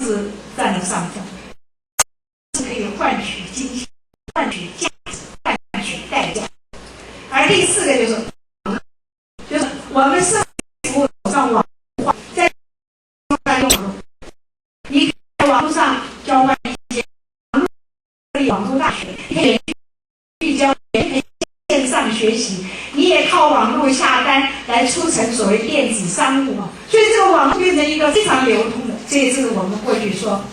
是占了上风，是可以换取金钱、换取价值、换取代价。而第四个就是我们社会服务上网化，在用网络，你在网络上交换一些网络大学，也聚焦线上学习，你也靠网络下单来促成所谓电子商务啊，所以这个网络变成一个非常流通的，这也是我们过去说，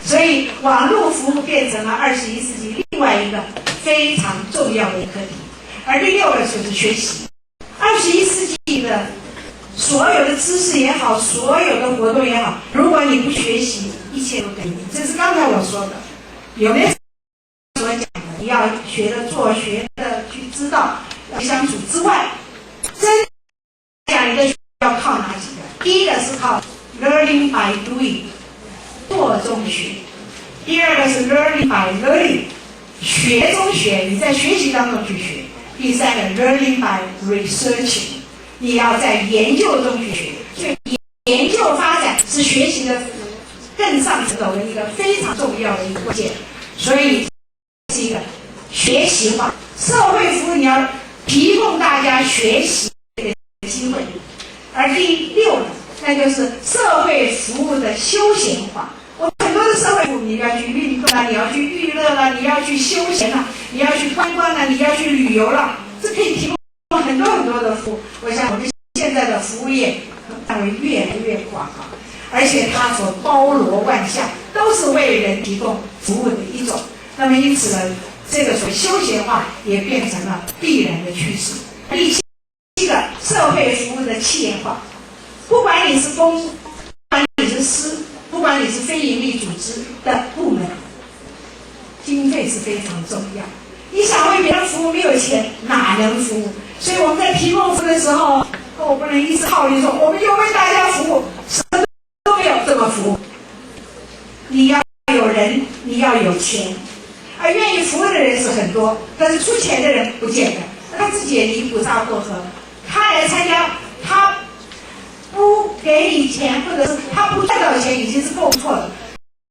所以网络服务变成了21世纪另外一个非常重要的一个课题。而第六个就是学习，21世纪的所有的知识也好，所有的活动也好，如果你不学习，一切都等于零。这是刚才我说的，有没有所讲的？你要学的做，学的去知道，要相处之外，真讲一个要靠哪几个？第一个是靠 learning by doing， 做中学；第二个是 learning by learning， 学中学，你在学习当中去学；第三个 learning by researching， 你要在研究中去学。所以研究发展是学习的更上层楼的一个非常重要的一个关键。所以是一个学习化社会服务，你要提供大家学习的机会。而第六呢，那就是社会服务的休闲化。我们很多的社会服务，你要去运动啦，你要去娱乐啦，你要去休闲啦，你要去观光啦，你要去旅游啦，这可以提供很多很多的服务。我想我们现在的服务业范围越来越广啊，而且它所包罗万象，都是为人提供服务的一种。那么因此呢，这个所谓休闲化也变成了必然的趋势。第七个，社会服务的企业化，不管你是公，不管你是私，不管你是非营利组织的部门，经费是非常重要。你想为别人服务，没有钱哪能服务？所以我们在提供服务的时候，我不能一直靠你说我们就为大家服务，什么都没有这么服务。你要有人，你要有钱，而愿意服务的人是很多，但是出钱的人不见得。他自己也泥菩萨过河，他来参加，他不给你钱，或者是他不赚到钱，已经是够不错的，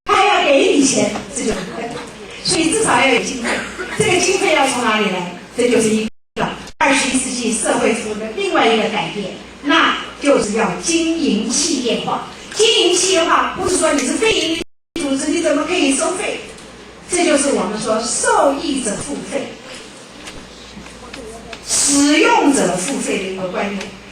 他还要给你钱，这就很困难。所以至少要有经费，这个经费要从哪里来？这就是一个21世纪社会服务的另外一个改变，那就是要经营企业化。经营企业化不是说你是非营利组织，你怎么可以收费？这就是我们说受益者付费，使用者付费的一个观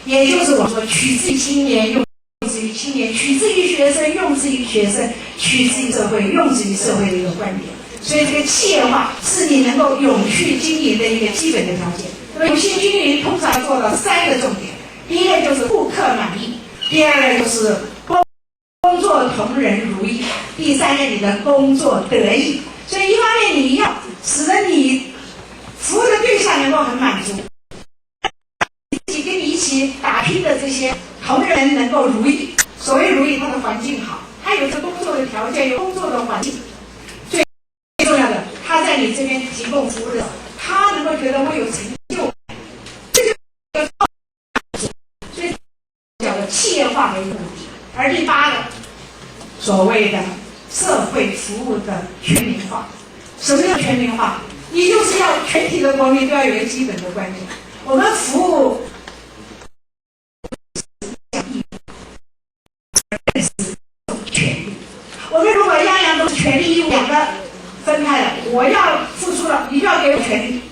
念，也就是我们说取之于青年，用之于青年，取之于学生，用之于学生，取之于社会，用之于社会的一个观点。所以这个企业化是你能够永续经营的一个基本的条件。那么永续经营通常做到3个重点：第一个就是顾客满意，第二个就是工作同仁如意，第三个你的工作得意。所以一方面你要使得你服务的对象能够很满足，自己跟你一起打拼的这些同仁能够如意。所谓如意，他的环境好，他有这工作的条件，有工作的环境。最重要的，他在你这边提供服务的时候，他能够觉得我有成就感，这就是所以叫做企业化的一个目的。而第8个，所谓的社会服务的全民化。什么叫全民化？你就是要全体的国民都要有一个基本的观念，我们服务权利。我们如果样样都是权利义务两个分开了，我要付出了，你就要给我权利，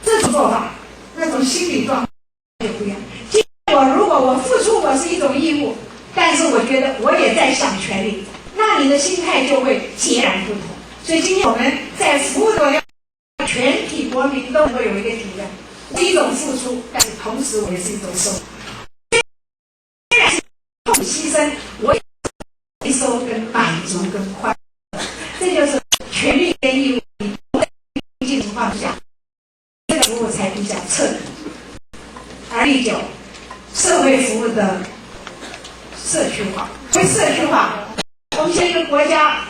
这种做法，那种心理状态就不一样。结果如果我付出我是一种义务，但是我觉得我也在想权利，那你的心态就会截然不同。所以今天我们在服务的全体国民都能够有一个体验，是一种付出，但是同时我也是一种收。虽然是牺牲，我也回收跟满足跟快乐，这就是权利跟义务同等情况下，这个服务才比较彻底。而第9，社会服务的社区化。所以社区化，我们现在一个国家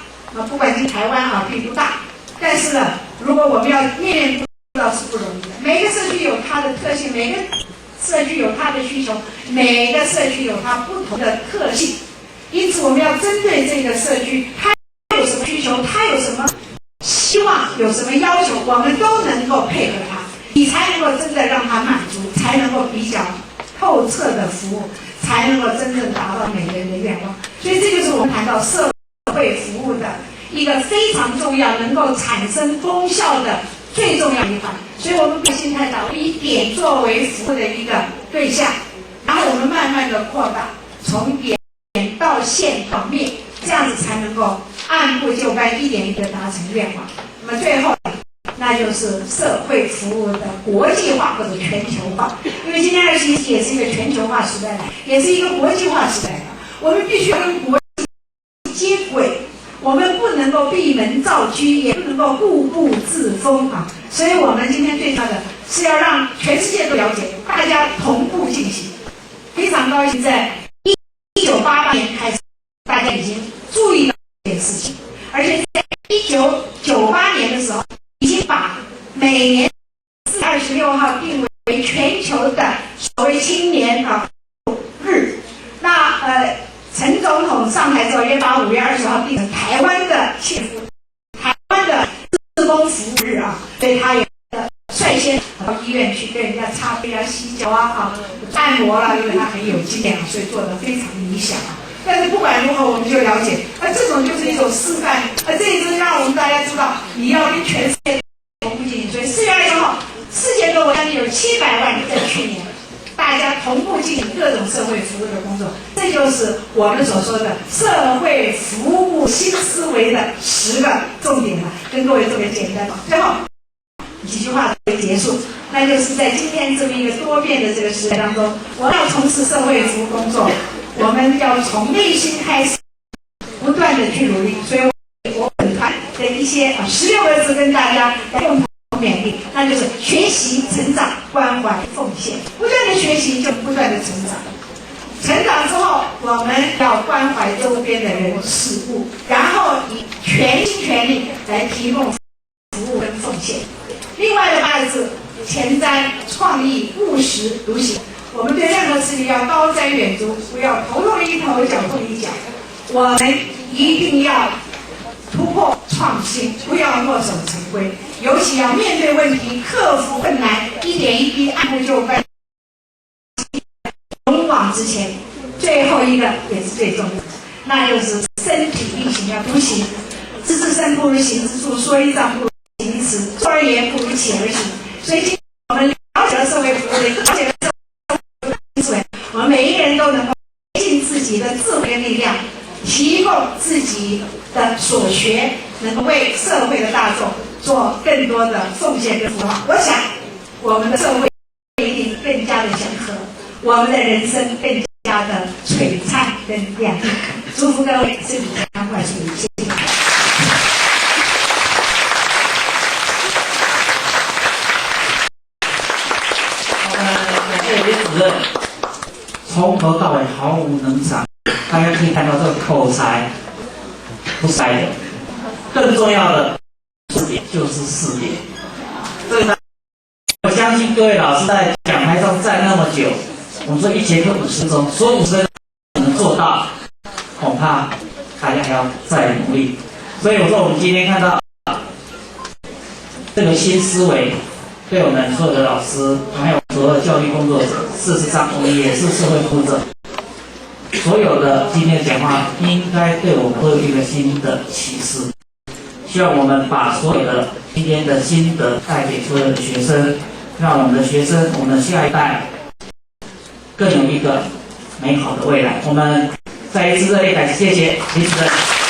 不管是台湾并不大，但是呢，如果我们要面对到是不容易的。每个社区有它的特性，每个社区有它的需求，每个社区有它不同的特性。我们要针对这个社区，它有什么需求，它有什么希望，有什么要求，我们都能够配合它，你才能够真的让它满足，才能够比较透彻的服务，才能够真正达到每个人的愿望。所以这就是我们谈到社会服务的一个非常重要，能够产生功效的最重要一环。所以我们把心态导以点作为服务的一个对象，然后我们慢慢的扩大，从点到线到面，这样子才能够按部就班，一点一滴达成愿望。那么最后，那就是社会服务的国际化或者全球化。因为今天20世纪也是一个全球化时代了，也是一个国际化时代了，我们必须跟国际接轨。我们不能够闭门造车，也不能够固步自封啊！所以我们今天最重要的是要让全世界都了解，大家同步进行。非常高兴，在1988年开始，大家已经注意到这件事情，而且在1998年的时候，已经把每年4月26号定为全球的所谓青年日。那陈总统上台之后，也把5月20号定成台湾的志工服务日啊，所以他也率先到医院去跟人家擦杯啊、洗脚啊、按摩啦，因为他很有经验，所以做得非常理想啊。但是不管如何，我们就了解，这种就是一种示范，这一次让我们大家知道，你要跟全世界同步进行。所以4月20号，世界各国将近有700万在去年。大家同步进行各种社会服务的工作，这就是我们所说的社会服务新思维的10个重点了，跟各位做个简单。最后几句话为结束，那就是在今天这么一个多变的这个时代当中，我们要从事社会服务工作，我们要从内心开始，不断的去努力。所以我本团的一些16个字跟大家共同勉励，那就是学习、成长、关怀、奉献。不断的学习就不断的成长，成长之后我们要关怀周边的人事物，然后以全心全力来提供服务跟奉献。另外的8个字：前瞻、创意、务实、笃行。我们对任何事情要高瞻远瞩，不要头痛医头，脚痛医脚。我们一定要突破创新，不要墨守成规，尤其要面对问题，克服困难，一点一滴，按部就班，勇往直前。最后一个也是最重要的，那就是身体力行，要笃行。知之深不如行之速，说一丈不如行一尺，说而言不如起而行。所以今天我们了解了社会服务的，了解了社会服务的思维，我们每一个人都能够尽自己的智慧跟力量，提供自己的所学，能够为社会的大众做更多的奉献跟服务。我想我们的社会一定更加的祥和，我们的人生更加的璀璨跟亮丽。祝福各位身体健康，万事如意，谢谢。感谢李主任，从头到尾毫无能长，大家可以看到这个口才不塞的。更重要的4点就是4点。这个我相信各位老师在讲台上站那么久，我们说1节课50分钟，说50分钟能做到，恐怕大家还要再努力。所以我说我们今天看到这个新思维，对我们所有的老师还有所有的教育工作者，事实上我们也是社会服务者。所有的今天的讲话应该对我们都有一个新的启示。希望我们把所有的今天的心得带给所有的学生，让我们的学生，我们的下一代更有一个美好的未来。我们再一次热烈感谢李主任。